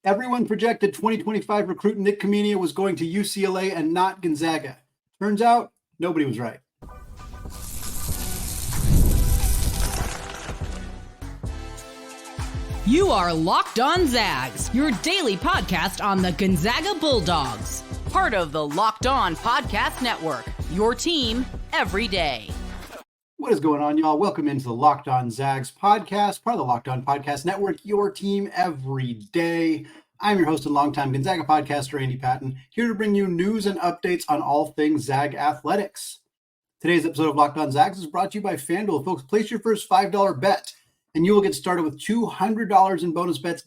Everyone projected 2025 recruit Nik Khamenia was going to UCLA and not Gonzaga. Turns out, nobody was right. You are Locked On Zags, your daily podcast on the Gonzaga Bulldogs. Part of the Locked On Podcast Network, your team every day. What is going on, y'all? Welcome into the Locked On Zags podcast, part of the Locked On Podcast Network, your team every day. I'm your host and longtime Gonzaga podcaster, Andy Patton, here to bring you news and updates on all things Zag athletics. Today's episode of Locked On Zags is brought to you by FanDuel. Folks, place your first $5 bet, and you will get started with $200 in bonus bets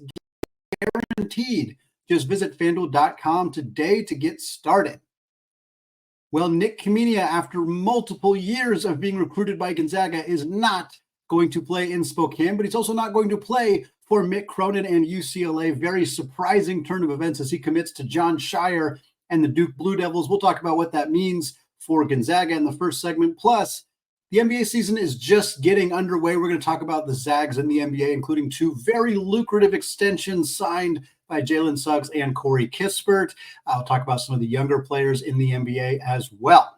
guaranteed. Just visit FanDuel.com today to get started. Well, Nik Khamenia, after multiple years of being recruited by Gonzaga, is not going to play in Spokane, but he's also not going to play for Nik Khamenia and UCLA. Very surprising turn of events as he commits to Jon Scheyer and the Duke Blue Devils. We'll talk about what that means for Gonzaga in the first segment. Plus, the NBA season is just getting underway. We're going to talk about the Zags in the NBA, including two very lucrative extensions signed by Jaylen Suggs and Corey Kispert. I'll talk about some of the younger players in the NBA as well.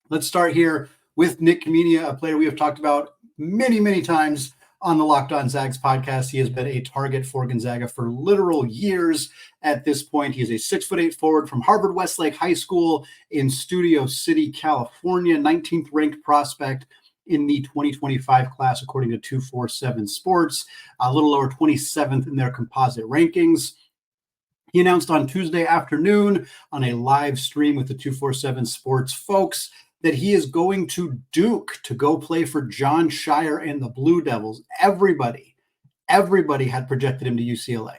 Let's start here with Nik Khamenia, a player we have talked about many, many times on the Locked On Zags podcast. He has been a target for Gonzaga for literal years at this point. He is a 6'8" forward from Harvard Westlake High School in Studio City, California, 19th ranked prospect in the 2025 class, according to 247 Sports, a little lower 27th in their composite rankings. He announced on Tuesday afternoon on a live stream with the 247 Sports folks that he is going to Duke to go play for Jon Scheyer and the Blue Devils. Everybody had projected him to UCLA.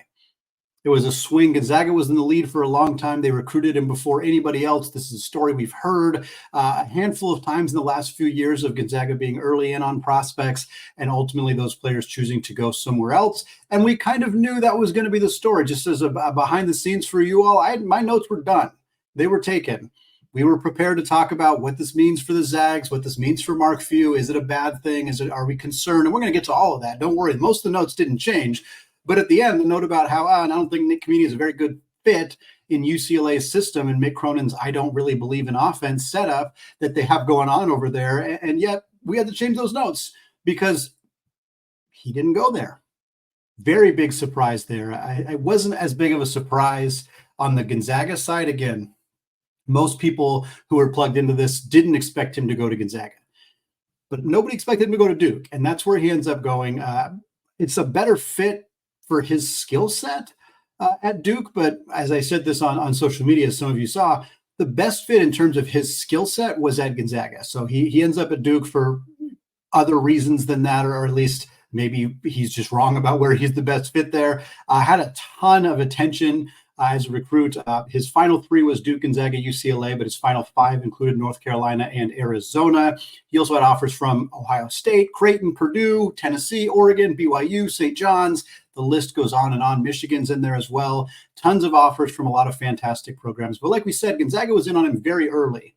It was a swing. Gonzaga was in the lead for a long time. They recruited him before anybody else. This is a story we've heard a handful of times in the last few years of Gonzaga being early in on prospects and ultimately those players choosing to go somewhere else. And we kind of knew that was going to be the story. Just as a behind the scenes for you all, my notes were done. They were taken. We were prepared to talk about what this means for the Zags, what this means for Mark Few. Is it a bad thing? Are we concerned? And we're going to get to all of that. Don't worry. Most of the notes didn't change. But at the end, the note about how and I don't think Nik Khamenia is a very good fit in UCLA's system and Mick Cronin's I don't really believe in offense setup that they have going on over there. And yet we had to change those notes because he didn't go there. Very big surprise there. I wasn't as big of a surprise on the Gonzaga side. Again, most people who are plugged into this didn't expect him to go to Gonzaga, but nobody expected him to go to Duke. And that's where he ends up going. It's a better fit for his skill set at Duke. But as I said this on social media, as some of you saw, the best fit in terms of his skill set was at Gonzaga. So he ends up at Duke for other reasons than that, or at least maybe he's just wrong about where he's the best fit there. Had a ton of attention as a recruit. His final three was Duke, Gonzaga, UCLA, but his final five included North Carolina and Arizona. He also had offers from Ohio State, Creighton, Purdue, Tennessee, Oregon, BYU, St. John's. The list goes on and on. Michigan's in there as well. Tons of offers from a lot of fantastic programs. But like we said, Gonzaga was in on him very early.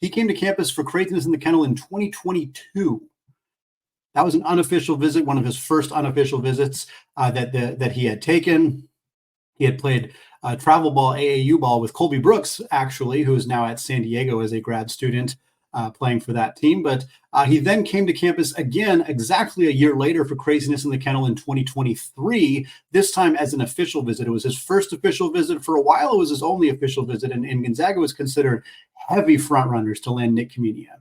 He came to campus for Creighton's in the Kennel in 2022. That was an unofficial visit, one of his first unofficial visits that he had taken. He had played travel ball, AAU ball with Colby Brooks, actually, who is now at San Diego as a grad student playing for that team. But he then came to campus again exactly a year later for Craziness in the Kennel in 2023, this time as an official visit. It was his first official visit. For a while, it was his only official visit, and Gonzaga was considered heavy frontrunners to land Nik Khamenia.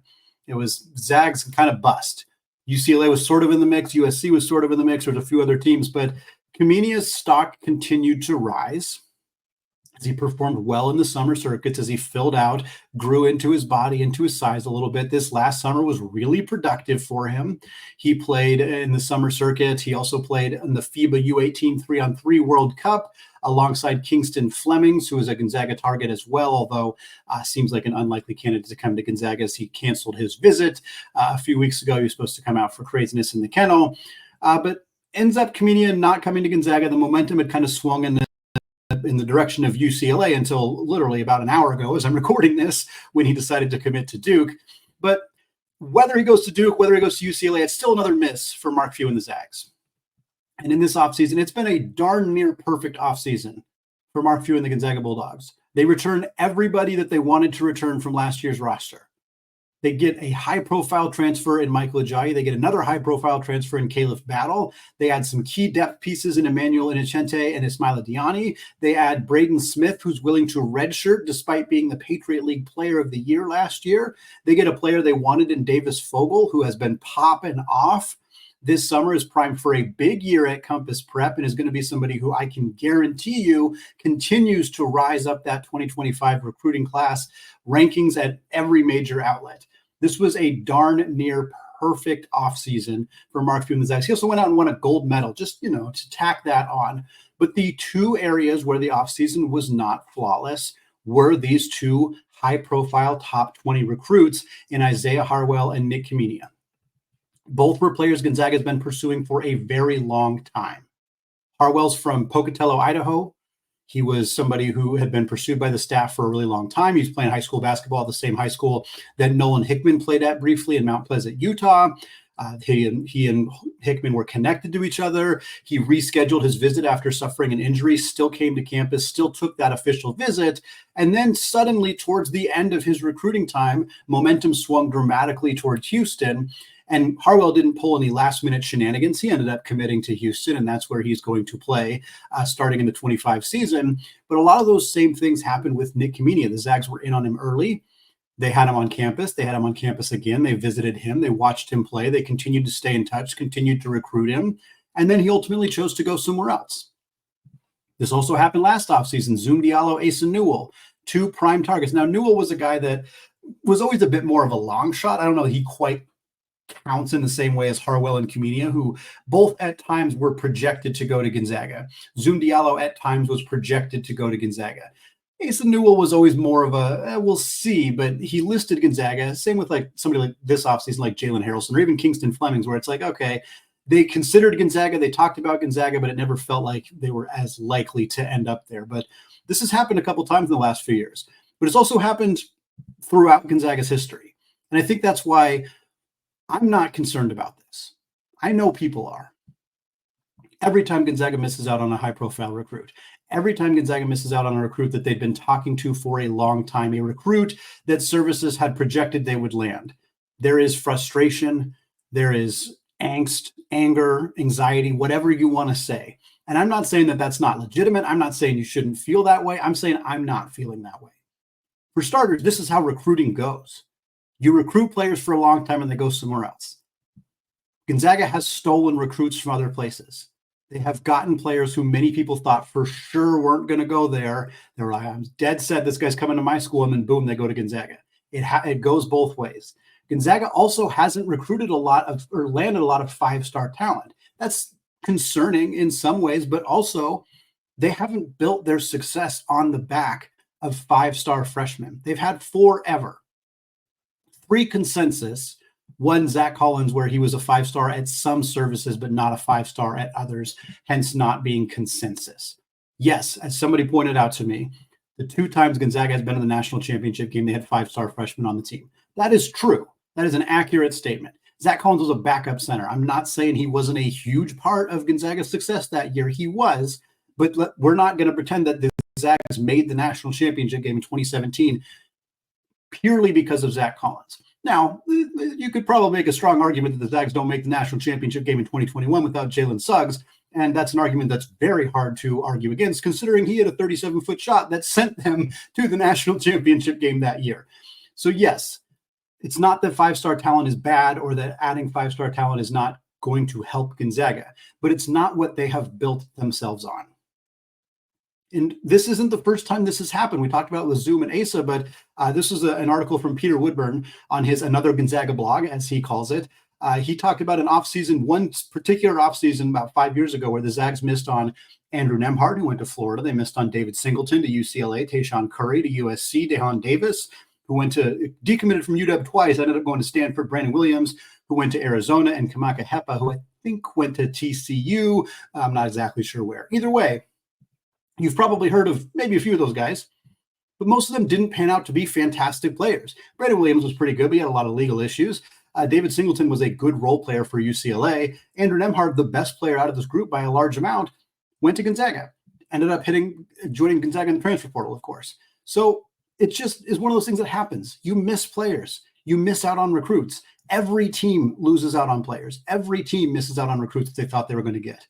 It was Zags kind of bust. UCLA was sort of in the mix. USC was sort of in the mix. There's a few other teams, but Khamenia's stock continued to rise as he performed well in the summer circuits, as he filled out, grew into his body, into his size a little bit. This last summer was really productive for him. He played in the summer circuit. He also played in the FIBA U18 3-on-3 World Cup alongside Kingston Flemings, who is a Gonzaga target as well, although seems like an unlikely candidate to come to Gonzaga as he canceled his visit. A few weeks ago, he was supposed to come out for Craziness in the Kennel, but ends up Khamenia not coming to Gonzaga. The momentum had kind of swung in the direction of UCLA until literally about an hour ago as I'm recording this, when he decided to commit to Duke. But whether he goes to Duke, whether he goes to UCLA, it's still another miss for Mark Few and the Zags. And in this offseason, it's been a darn near perfect offseason for Mark Few and the Gonzaga Bulldogs. They return everybody that they wanted to return from last year's roster. They get a high-profile transfer in Michael Ajayi. They get another high-profile transfer in Caleb Battle. They add some key depth pieces in Emmanuel Inocente and Ismaila Diani. They add Braden Smith, who's willing to redshirt despite being the Patriot League Player of the Year last year. They get a player they wanted in Davis Fogel, who has been popping off. This summer is primed for a big year at Compass Prep and is going to be somebody who I can guarantee you continues to rise up that 2025 recruiting class rankings at every major outlet. This was a darn near perfect offseason for Mark Few and the Zags. He also went out and won a gold medal, just, to tack that on. But the two areas where the offseason was not flawless were these two high-profile top 20 recruits in Isaiah Harwell and Nik Khamenia. Both were players Gonzaga has been pursuing for a very long time. Harwell's from Pocatello, Idaho. He was somebody who had been pursued by the staff for a really long time. He was playing high school basketball at the same high school that Nolan Hickman played at briefly in Mount Pleasant, Utah. He and Hickman were connected to each other. He rescheduled his visit after suffering an injury, still came to campus, still took that official visit. And then suddenly, towards the end of his recruiting time, momentum swung dramatically towards Houston. And Harwell didn't pull any last-minute shenanigans. He ended up committing to Houston, and that's where he's going to play starting in the 25 season. But a lot of those same things happened with Nik Khamenia. The Zags were in on him early. They had him on campus. They had him on campus again. They visited him. They watched him play. They continued to stay in touch, continued to recruit him. And then he ultimately chose to go somewhere else. This also happened last offseason. Zoom Diallo, Asa Newell, two prime targets. Now, Newell was a guy that was always a bit more of a long shot. I don't know that he quite counts in the same way as Harwell and Khamenia, who both at times were projected to go to Gonzaga. Zoom Diallo at times was projected to go to Gonzaga. Asa Newell was always more of a, we'll see, but he listed Gonzaga. Same with like somebody like this offseason, like Jalen Harrelson or even Kingston Flemings, where it's like, okay, they considered Gonzaga, they talked about Gonzaga, but it never felt like they were as likely to end up there. But this has happened a couple times in the last few years, but it's also happened throughout Gonzaga's history. And I think that's why I'm not concerned about this. I know people are. Every time Gonzaga misses out on a high-profile recruit, every time Gonzaga misses out on a recruit that they'd been talking to for a long time, a recruit that services had projected they would land, there is frustration, there is angst, anger, anxiety, whatever you want to say. And I'm not saying that that's not legitimate. I'm not saying you shouldn't feel that way. I'm saying I'm not feeling that way. For starters, this is how recruiting goes. You recruit players for a long time and they go somewhere else. Gonzaga has stolen recruits from other places. They have gotten players who many people thought for sure weren't going to go there. They were like, I'm dead set this guy's coming to my school, and then boom, they go to Gonzaga. It goes both ways. Gonzaga also hasn't recruited a lot of or landed a lot of five-star talent. That's concerning in some ways, but also they haven't built their success on the back of five-star freshmen. They've had forever. 3 consensus, 1 Zach Collins, where he was a 5-star at some services, but not a 5-star at others, hence not being consensus. Yes, as somebody pointed out to me, the 2 times Gonzaga has been in the national championship game, they had 5-star freshmen on the team. That is true. That is an accurate statement. Zach Collins was a backup center. I'm not saying he wasn't a huge part of Gonzaga's success that year. He was, but we're not going to pretend that the Zags made the national championship game in 2017 purely because of Zach Collins. Now, you could probably make a strong argument that the Zags don't make the national championship game in 2021 without Jaylen Suggs, and that's an argument that's very hard to argue against, considering he had a 37-foot shot that sent them to the national championship game that year. So yes, it's not that 5-star talent is bad or that adding 5-star talent is not going to help Gonzaga, but it's not what they have built themselves on. And this isn't the first time this has happened. We talked about with Zoom and Asa, but this was an article from Peter Woodburn on his Another Gonzaga blog, as he calls it. He talked about an offseason, one particular offseason about 5 years ago where the Zags missed on Andrew Nembhard, who went to Florida. They missed on David Singleton to UCLA, Tayshaun Curry to USC, Dejon Davis, who decommitted from UW twice, ended up going to Stanford, Brandon Williams, who went to Arizona, and Kamaka Hepa, who I think went to TCU. I'm not exactly sure where. Either way, you've probably heard of maybe a few of those guys, but most of them didn't pan out to be fantastic players. Brandon Williams was pretty good, but he had a lot of legal issues. David Singleton was a good role player for UCLA. Andrew Nembhard, the best player out of this group by a large amount, went to Gonzaga. Ended up joining Gonzaga in the transfer portal, of course. So it just is one of those things that happens. You miss players. You miss out on recruits. Every team loses out on players. Every team misses out on recruits that they thought they were going to get.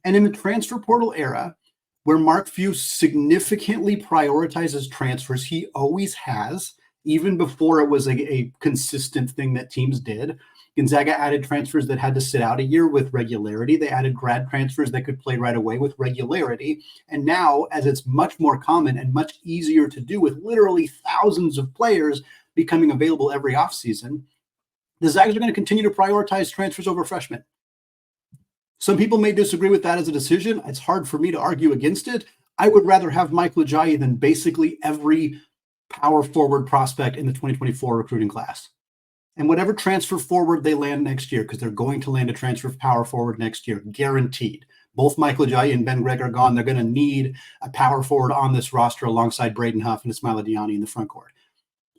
And in the transfer portal era, where Mark Few significantly prioritizes transfers, he always has, even before it was a consistent thing that teams did. Gonzaga added transfers that had to sit out a year with regularity. They added grad transfers that could play right away with regularity. And now, as it's much more common and much easier to do with literally thousands of players becoming available every offseason, the Zags are going to continue to prioritize transfers over freshmen. Some people may disagree with that as a decision. It's hard for me to argue against it. I would rather have Mike Ajayi than basically every power forward prospect in the 2024 recruiting class. And whatever transfer forward they land next year, because they're going to land a transfer power forward next year, guaranteed. Both Michael Ajayi and Ben Gregg are gone. They're going to need a power forward on this roster alongside Braden Huff and Ismail Adiani in the front court.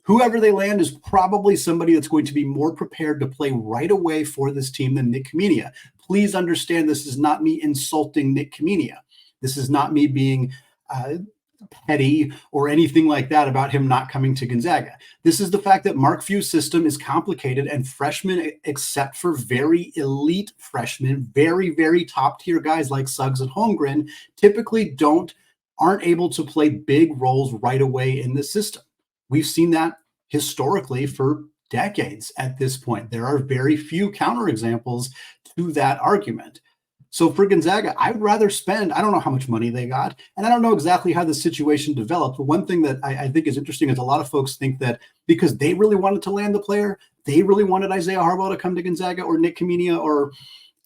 Whoever they land is probably somebody that's going to be more prepared to play right away for this team than Nik Khamenia. Please understand, this is not me insulting Nik Khamenia. This is not me being petty or anything like that about him not coming to Gonzaga. This is the fact that Mark Few's system is complicated, and freshmen, except for very elite freshmen, very, very top tier guys like Suggs and Holmgren, typically aren't able to play big roles right away in the system. We've seen that historically for decades at this point. There are very few counterexamples to that argument. So for Gonzaga, I would rather spend, I don't know how much money they got, and I don't know exactly how the situation developed. But one thing that I think is interesting is a lot of folks think that because they really wanted to land the player, they really wanted Isaiah Harbaugh to come to Gonzaga or Nik Khamenia or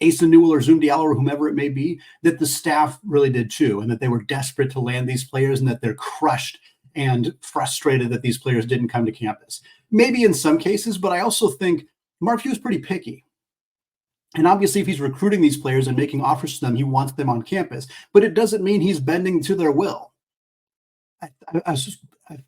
Asa Newell or Zoom Diallo or whomever it may be, that the staff really did too, and that they were desperate to land these players and that they're crushed and frustrated that these players didn't come to campus. Maybe in some cases, but I also think Mark Few is pretty picky. And obviously, if he's recruiting these players and making offers to them, he wants them on campus. But it doesn't mean he's bending to their will.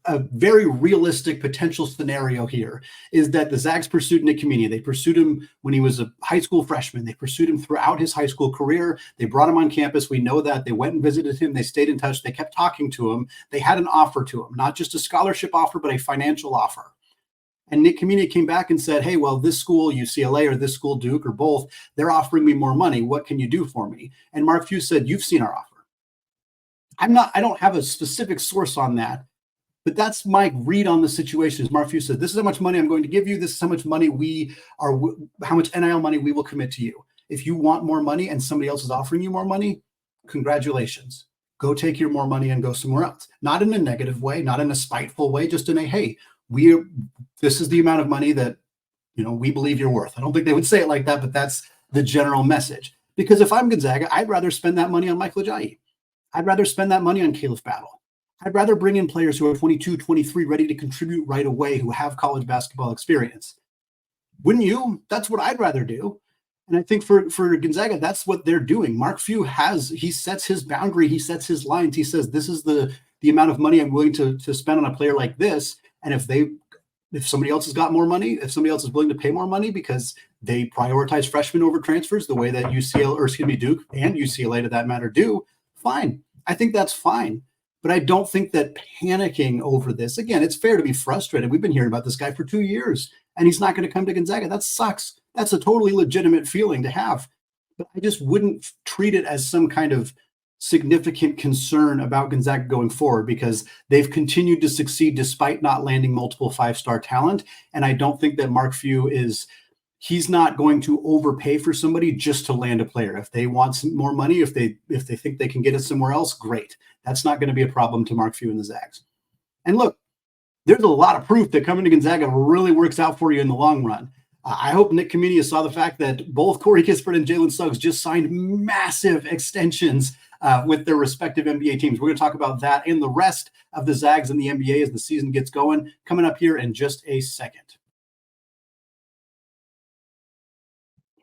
A very realistic potential scenario here is that the Zags pursued Nik Khamenia. They pursued him when he was a high school freshman. They pursued him throughout his high school career. They brought him on campus. We know that. They went and visited him. They stayed in touch. They kept talking to him. They had an offer to him, not just a scholarship offer, but a financial offer. And Nik Khamenia came back and said, hey, well, this school, UCLA, or this school, Duke, or both, they're offering me more money. What can you do for me? And Mark Few said, you've seen our offer. I don't have a specific source on that, but that's my read on the situation. Is Mark Few said, this is how much money I'm going to give you. This is how much money how much NIL money we will commit to you. If you want more money and somebody else is offering you more money, congratulations. Go take your more money and go somewhere else. Not in a negative way, not in a spiteful way, just in a, hey, this is the amount of money that, we believe you're worth. I don't think they would say it like that, but that's the general message. Because if I'm Gonzaga, I'd rather spend that money on Michael Ajayi. I'd rather spend that money on Caleb Battle. I'd rather bring in players who are 22, 23, ready to contribute right away, who have college basketball experience. Wouldn't you? That's what I'd rather do. And I think for Gonzaga, that's what they're doing. Mark Few he sets his boundary, he sets his lines. He says, this is the amount of money I'm willing to spend on a player like this. And if somebody else has got more money, if somebody else is willing to pay more money because they prioritize freshmen over transfers the way that Duke and UCLA to that matter do, fine. I think that's fine. But I don't think that panicking over this, again, it's fair to be frustrated. We've been hearing about this guy for 2 years and he's not going to come to Gonzaga. That sucks. That's a totally legitimate feeling to have. But I just wouldn't treat it as some kind of significant concern about Gonzaga going forward, because they've continued to succeed despite not landing multiple five-star talent. And I don't think that Mark Few he's not going to overpay for somebody just to land a player. If they want some more money, if they think they can get it somewhere else, great. That's not going to be a problem to Mark Few and the Zags. And look, there's a lot of proof that coming to Gonzaga really works out for you in the long run. I hope Nik Khamenia saw the fact that both Corey Kispert and Jaylen Suggs just signed massive extensions with their respective NBA teams. We're going to talk about that and the rest of the Zags and the NBA as the season gets going, coming up here in just a second.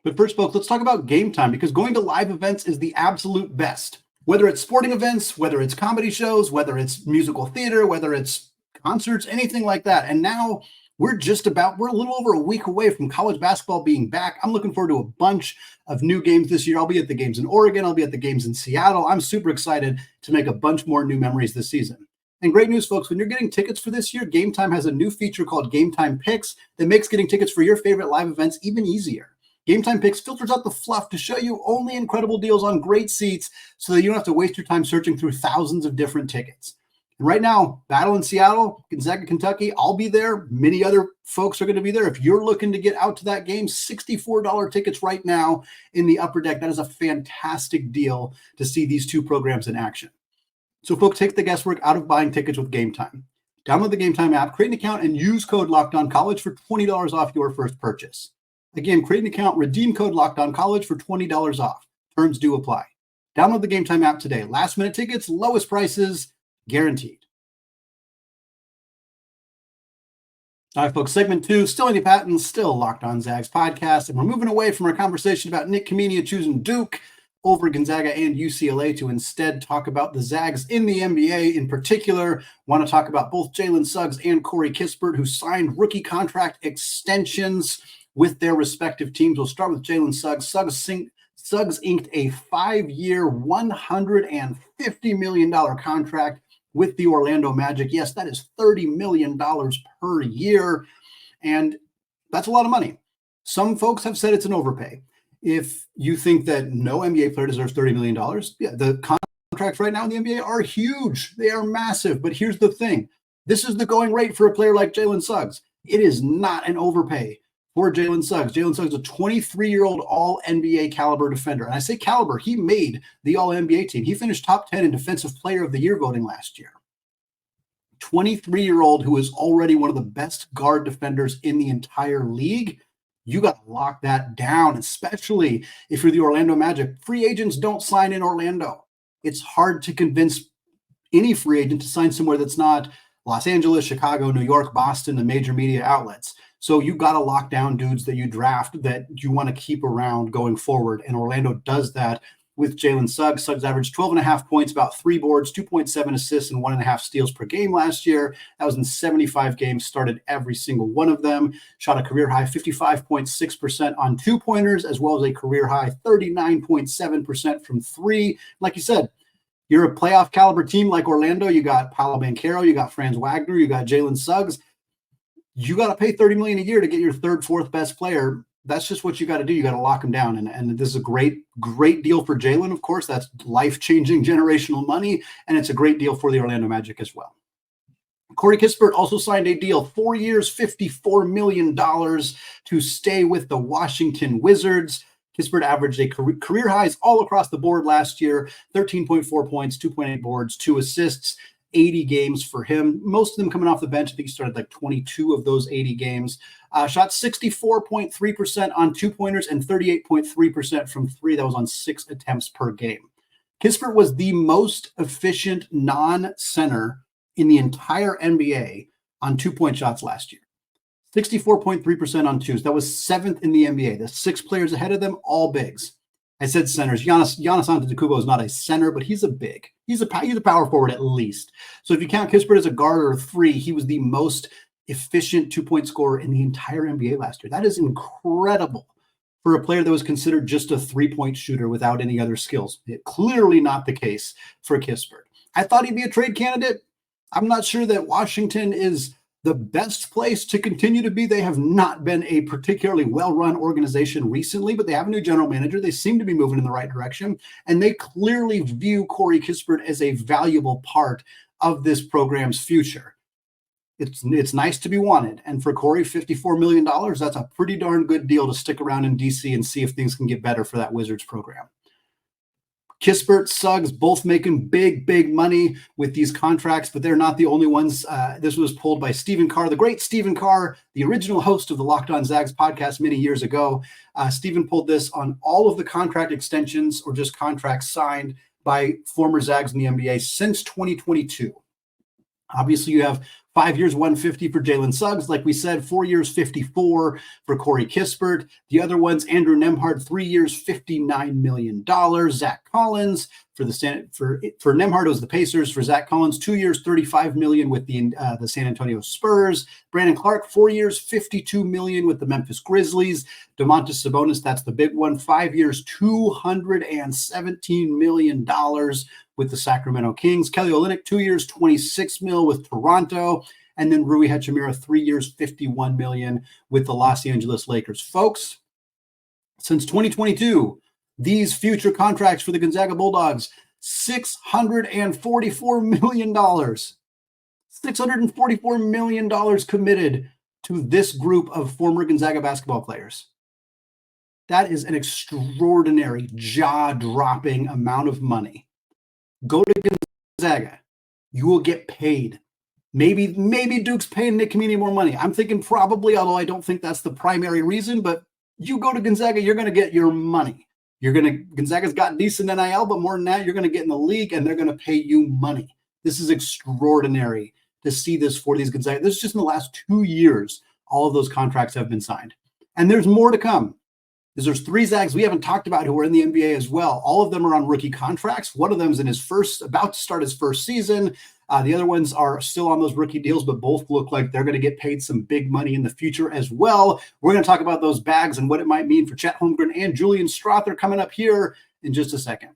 But first, folks, let's talk about Gametime, because going to live events is the absolute best. Whether it's sporting events, whether it's comedy shows, whether it's musical theater, whether it's concerts, anything like that. And now we're a little over a week away from college basketball being back. I'm looking forward to a bunch of new games this year. I'll be at the games in Oregon. I'll be at the games in Seattle. I'm super excited to make a bunch more new memories this season. And great news, folks, when you're getting tickets for this year, Gametime has a new feature called Gametime Picks that makes getting tickets for your favorite live events even easier. Gametime Picks filters out the fluff to show you only incredible deals on great seats so that you don't have to waste your time searching through thousands of different tickets. And right now, battle in Seattle, Gonzaga, Kentucky, I'll be there. Many other folks are going to be there. If you're looking to get out to that game, $64 tickets right now in the upper deck. That is a fantastic deal to see these two programs in action. So folks, take the guesswork out of buying tickets with Gametime. Download the Gametime app, create an account, and use code LOCKEDONCollege for $20 off your first purchase. Again, create an account, redeem code LOCKEDONCollege for $20 off. Terms do apply. Download the Gametime app today. Last minute tickets, lowest prices, guaranteed. All right, folks, segment 2, still Andy Patton, still Locked On Zags podcast, and we're moving away from our conversation about Nik Khamenia choosing Duke over Gonzaga and UCLA to instead talk about the Zags in the NBA. In particular, want to talk about both Jaylen Suggs and Corey Kispert, who signed rookie contract extensions with their respective teams. We'll start with Jaylen Suggs. Suggs inked a 5-year, $150 million contract with the Orlando Magic. Yes, that is $30 million per year, and that's a lot of money. Some folks have said it's an overpay. If you think that no NBA player deserves $30 million, yeah, the contracts right now in the NBA are huge. They are massive. But here's the thing. This is the going rate for a player like Jaylen Suggs. It is not an overpay for Jaylen Suggs. Jaylen Suggs is a 23-year-old all-NBA caliber defender. And I say caliber, he made the all-NBA team. He finished top 10 in Defensive Player of the Year voting last year. 23-year-old who is already one of the best guard defenders in the entire league. You got to lock that down, especially if you're the Orlando Magic. Free agents don't sign in Orlando. It's hard to convince any free agent to sign somewhere that's not Los Angeles, Chicago, New York, Boston, the major media outlets. So you got to lock down dudes that you draft that you want to keep around going forward. And Orlando does that with Jaylen Suggs. Suggs averaged 12.5 points, about 3 boards, 2.7 assists, and 1.5 steals per game last year. That was in 75 games, started every single one of them. Shot a career-high 55.6% on two-pointers, as well as a career-high 39.7% from three. Like you said, you're a playoff caliber team like Orlando. You got Paolo Banchero, you got Franz Wagner, you got Jaylen Suggs. You got to pay $30 million a year to get your third, fourth best player. That's just what you got to do. You got to lock them down. And this is a great deal for Jalen, of course. That's life-changing generational money, and it's a great deal for the Orlando Magic as well. Corey Kispert also signed a deal, 4 years, $54 million to stay with the Washington Wizards. Kispert averaged a career highs all across the board last year, 13.4 points, 2.8 boards, 2 assists. 80 games for him, most of them coming off the bench. I think he started like 22 of those 80 games. Shot 64.3% on two-pointers and 38.3% from three. That was on 6 attempts per game. Kispert was the most efficient non-center in the entire NBA on two-point shots last year. 64.3% on twos. That was 7th in the NBA. The 6 players ahead of them, all bigs. I said centers. Giannis Antetokounmpo is not a center, but he's a big. He's a power forward at least. So if you count Kispert as a guard or a 3, he was the most efficient two-point scorer in the entire NBA last year. That is incredible for a player that was considered just a 3-point shooter without any other skills. Clearly not the case for Kispert. I thought he'd be a trade candidate. I'm not sure that Washington is the best place to continue to be. They have not been a particularly well-run organization recently, but they have a new general manager. They seem to be moving in the right direction, and they clearly view Corey Kispert as a valuable part of this program's future. It's nice to be wanted, and for Corey, $54 million, that's a pretty darn good deal to stick around in DC and see if things can get better for that Wizards program. Kispert, Suggs, both making big money with these contracts, but they're not the only ones. This was pulled by Stephen Carr, the great Stephen Carr, the original host of the Locked On Zags podcast many years ago. Stephen pulled this on all of the contract extensions or just contracts signed by former Zags in the NBA since 2022. Obviously, you have 5 years, 150 for Jaylen Suggs. Like we said, 4 years, 54 for Corey Kispert. The other ones, Andrew Nembhard, 3 years, $59 million. Zach Collins for Nembhard, it was the Pacers. For Zach Collins, 2 years, $35 million with the San Antonio Spurs. Brandon Clark, 4 years, $52 million with the Memphis Grizzlies. Domantas Sabonis, that's the big one, 5 years, $217 million with the Sacramento Kings. Kelly Olynyk, 2 years, $26 million with Toronto. And then Rui Hachimura, 3 years, $51 million with the Los Angeles Lakers. Folks, since 2022, these future contracts for the Gonzaga Bulldogs, $644 million. $644 million committed to this group of former Gonzaga basketball players. That is an extraordinary, jaw-dropping amount of money. Go to Gonzaga. You will get paid. Maybe Duke's paying Nik Kamenia more money. I'm thinking probably, although I don't think that's the primary reason, but you go to Gonzaga, you're going to get your money. Gonzaga's got decent NIL, but more than that, you're going to get in the league and they're going to pay you money. This is extraordinary to see this for these Gonzaga. This is just in the last 2 years, all of those contracts have been signed. And there's more to come. There's 3 Zags we haven't talked about who are in the NBA as well. All of them are on rookie contracts. One of them is about to start his first season. The other ones are still on those rookie deals, but both look like they're going to get paid some big money in the future as well. We're going to talk about those bags and what it might mean for Chet Holmgren and Julian Strawther coming up here in just a second.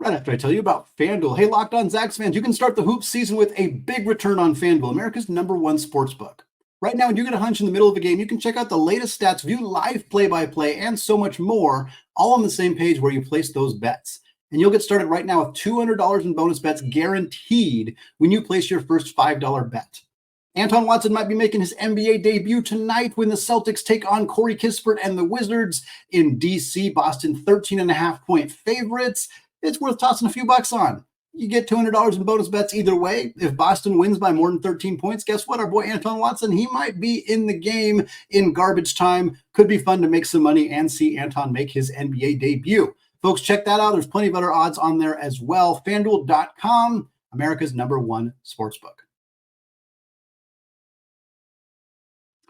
Right after I tell you about FanDuel. Hey, Locked On Zags fans, you can start the hoop season with a big return on FanDuel, America's #1 sportsbook. Right now, when you get a hunch in the middle of a game, you can check out the latest stats, view live play-by-play, and so much more, all on the same page where you place those bets. And you'll get started right now with $200 in bonus bets guaranteed when you place your first $5 bet. Anton Watson might be making his NBA debut tonight when the Celtics take on Corey Kispert and the Wizards in D.C. Boston, 13.5-point favorites. It's worth tossing a few bucks on. You get $200 in bonus bets either way. If Boston wins by more than 13 points, guess what? Our boy Anton Watson, he might be in the game in garbage time. Could be fun to make some money and see Anton make his NBA debut. Folks, check that out. There's plenty of other odds on there as well. FanDuel.com, America's #1 sportsbook.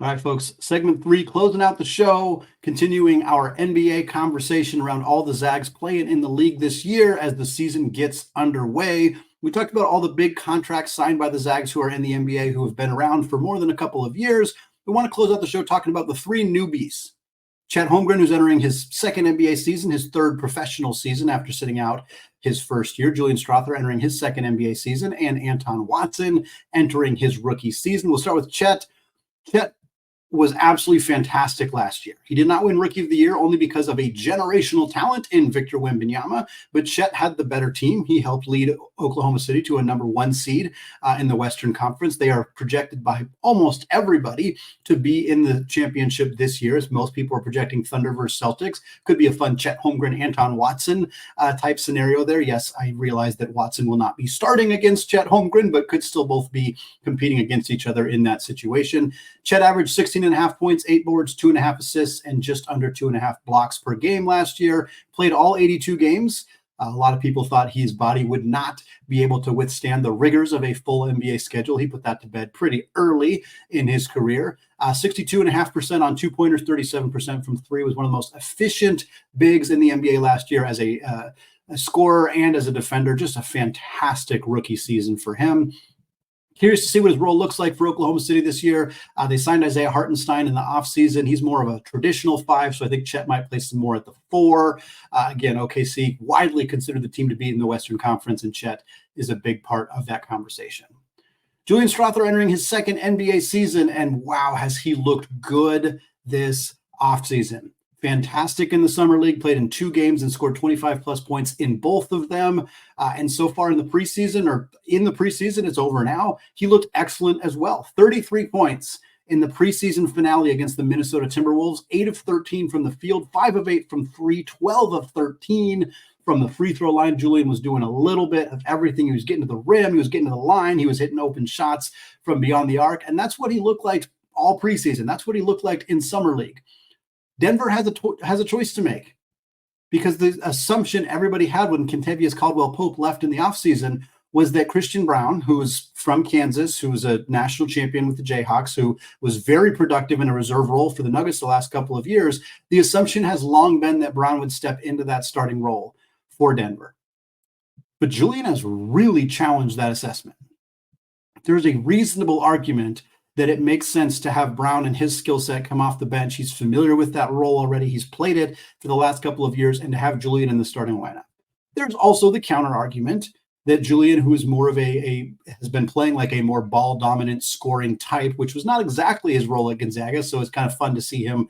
All right, folks, segment 3, closing out the show, continuing our NBA conversation around all the Zags playing in the league this year as the season gets underway. We talked about all the big contracts signed by the Zags who are in the NBA who have been around for more than a couple of years. We want to close out the show talking about the 3 newbies. Chet Holmgren, who's entering his second NBA season, his third professional season after sitting out his first year. Julian Strawther entering his second NBA season, and Anton Watson entering his rookie season. We'll start with Chet. Chet was absolutely fantastic last year. He did not win Rookie of the Year only because of a generational talent in Victor Wembanyama, but Chet had the better team. He helped lead Oklahoma City to a #1 seed in the Western Conference. They are projected by almost everybody to be in the championship this year, as most people are projecting Thunder versus Celtics. Could be a fun Chet Holmgren, Anton Watson type scenario there. Yes, I realize that Watson will not be starting against Chet Holmgren, but could still both be competing against each other in that situation. Chet averaged 16.5 points, 8 boards, 2.5 assists, and just under 2.5 blocks per game last year. Played all 82 games. A lot of people thought his body would not be able to withstand the rigors of a full NBA schedule. He put that to bed pretty early in his career. 62.5% on 2-pointers, 37% from 3. Was one of the most efficient bigs in the NBA last year as a scorer and as a defender. Just a fantastic rookie season for him. Curious to see what his role looks like for Oklahoma City this year. They signed Isaiah Hartenstein in the offseason. He's more of a traditional 5, so I think Chet might play some more at the 4. Again, OKC widely considered the team to be in the Western Conference, and Chet is a big part of that conversation. Julian Strawther entering his second NBA season, and wow, has he looked good this offseason. Fantastic in the Summer League, played in 2 games and scored 25-plus points in both of them. And so far in the preseason, it's over now, he looked excellent as well. 33 points in the preseason finale against the Minnesota Timberwolves, 8 of 13 from the field, 5 of 8 from 3, 12 of 13 from the free throw line. Julian was doing a little bit of everything. He was getting to the rim, he was getting to the line, he was hitting open shots from beyond the arc. And that's what he looked like all preseason. That's what he looked like in Summer League. Denver has a choice to make. because the assumption everybody had when Kentavious Caldwell-Pope left in the offseason was that Christian Braun, who was from Kansas, who was a national champion with the Jayhawks, who was very productive in a reserve role for the Nuggets the last couple of years, the assumption has long been that Braun would step into that starting role for Denver. But Julian has really challenged that assessment. There's a reasonable argument that it makes sense to have Braun and his skill set come off the bench. He's familiar with that role already. He's played it for the last couple of years, and to have Julian in the starting lineup. There's also the counter argument that Julian, who is more of has been playing like a more ball dominant scoring type, which was not exactly his role at Gonzaga. So it's kind of fun to see him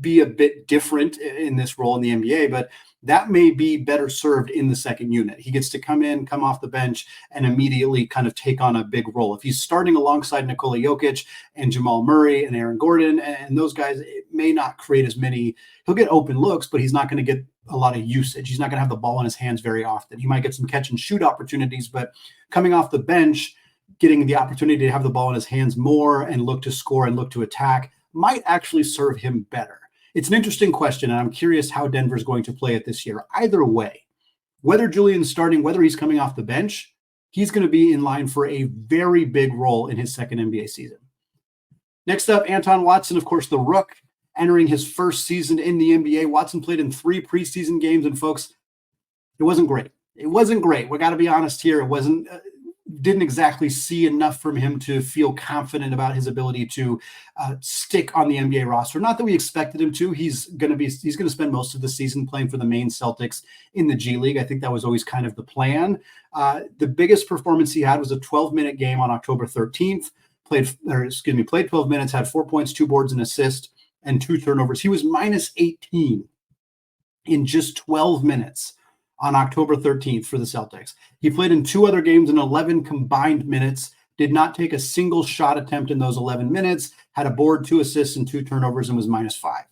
be a bit different in this role in the NBA, but that may be better served in the second unit. He gets to come off the bench and immediately kind of take on a big role. If he's starting alongside Nikola Jokic and Jamal Murray and Aaron Gordon and those guys, it may not create as many. He'll get open looks, but he's not going to get a lot of usage. He's not going to have the ball in his hands very often. He might get some catch and shoot opportunities, but coming off the bench, getting the opportunity to have the ball in his hands more and look to score and look to attack might actually serve him better. It's an interesting question, and I'm curious how Denver's going to play it this year. Either way, whether Julian's starting, whether he's coming off the bench, he's going to be in line for a very big role in his second NBA season. Next up, Anton Watson, of course, the Rook, entering his first season in the NBA. Watson played in 3 preseason games, and folks, it wasn't great. It wasn't great. We got to be honest here. It wasn't. Didn't exactly see enough from him to feel confident about his ability to stick on the NBA roster. Not that we expected him to. He's going to spend most of the season playing for the Maine Celtics in the G League. I think that was always kind of the plan. The biggest performance he had was a 12-minute game on October 13th. Played 12 minutes, had 4 points, 2 boards, an assist, and 2 turnovers. He was minus 18 in just 12 minutes on October 13th for the Celtics. He played in 2 other games in 11 combined minutes, did not take a single shot attempt in those 11 minutes, had a board, 2 assists, and 2 turnovers, and was minus 5.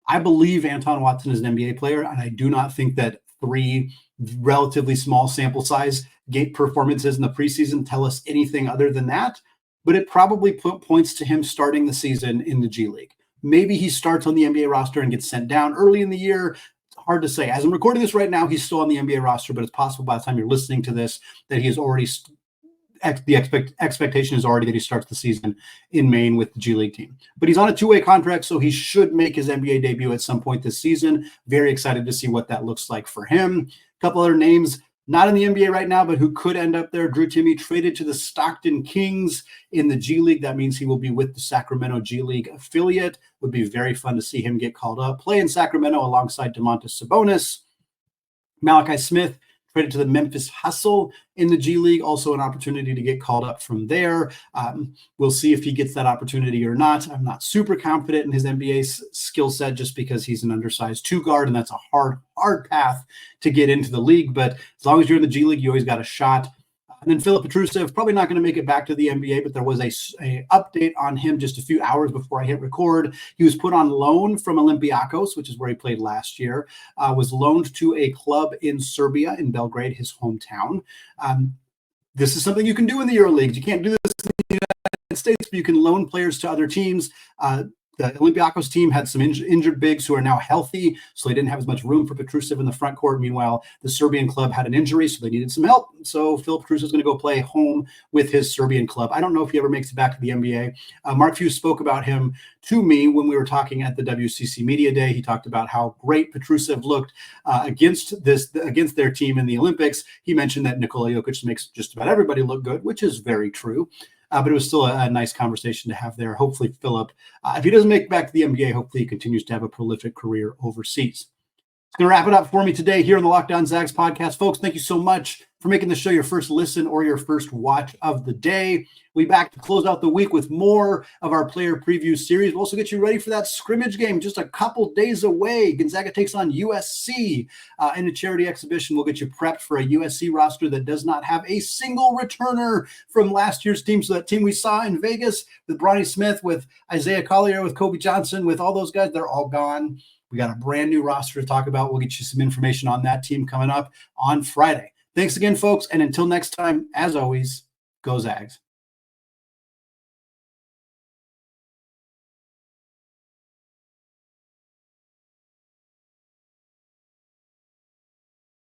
I believe Anton Watson is an NBA player, and I do not think that 3 relatively small sample size game performances in the preseason tell us anything other than that, but it probably points to him starting the season in the G League. Maybe he starts on the NBA roster and gets sent down early in the year. Hard to say. As I'm recording this right now, he's still on the NBA roster, but it's possible by the time you're listening to this that he is already expectation is already that he starts the season in Maine with the G League team. But he's on a 2-way contract, so he should make his NBA debut at some point this season. Very excited to see what that looks like for him. A couple other names not in the NBA right now, but who could end up there. Drew Timme traded to the Stockton Kings in the G League. That means he will be with the Sacramento G League affiliate. Would be very fun to see him get called up. Play in Sacramento alongside Domantas Sabonis. Malachi Smith traded to the Memphis Hustle in the G League. Also an opportunity to get called up from there. We'll see if he gets that opportunity or not. I'm not super confident in his NBA skill set just because he's an undersized 2 guard, and that's a hard path to get into the league. But as long as you're in the G League, you always got a shot. And then Filip Petrusev, probably not going to make it back to the NBA, but there was a update on him just a few hours before I hit record. He was put on loan from Olympiacos, which is where he played last year, was loaned to a club in Serbia, in Belgrade, his hometown. This is something you can do in the EuroLeague. You can't do this in the United States, but you can loan players to other teams. The Olympiacos team had some injured bigs who are now healthy, so they didn't have as much room for Petrusev in the front court. Meanwhile, the Serbian club had an injury, so they needed some help. So Filip Petrusev is going to go play home with his Serbian club. I don't know if he ever makes it back to the NBA. Mark Few spoke about him to me when we were talking at the WCC Media Day. He talked about how great Petrusev looked against their team in the Olympics. He mentioned that Nikola Jokic makes just about everybody look good, which is very true. But it was still a nice conversation to have there. Hopefully, Filip, if he doesn't make it back to the NBA, hopefully he continues to have a prolific career overseas. It's going to wrap it up for me today here on the Locked On Zags podcast. Folks, thank you so much for making the show your first listen or your first watch of the day. We'll be back to close out the week with more of our player preview series. We'll also get you ready for that scrimmage game just a couple days away. Gonzaga takes on USC in a charity exhibition. We'll get you prepped for a USC roster that does not have a single returner from last year's team. So that team we saw in Vegas with Bronny Smith, with Isaiah Collier, with Kobe Johnson, with all those guys, they're all gone. We got a brand new roster to talk about. We'll get you some information on that team coming up on Friday. Thanks again, folks. And until next time, as always, go Zags.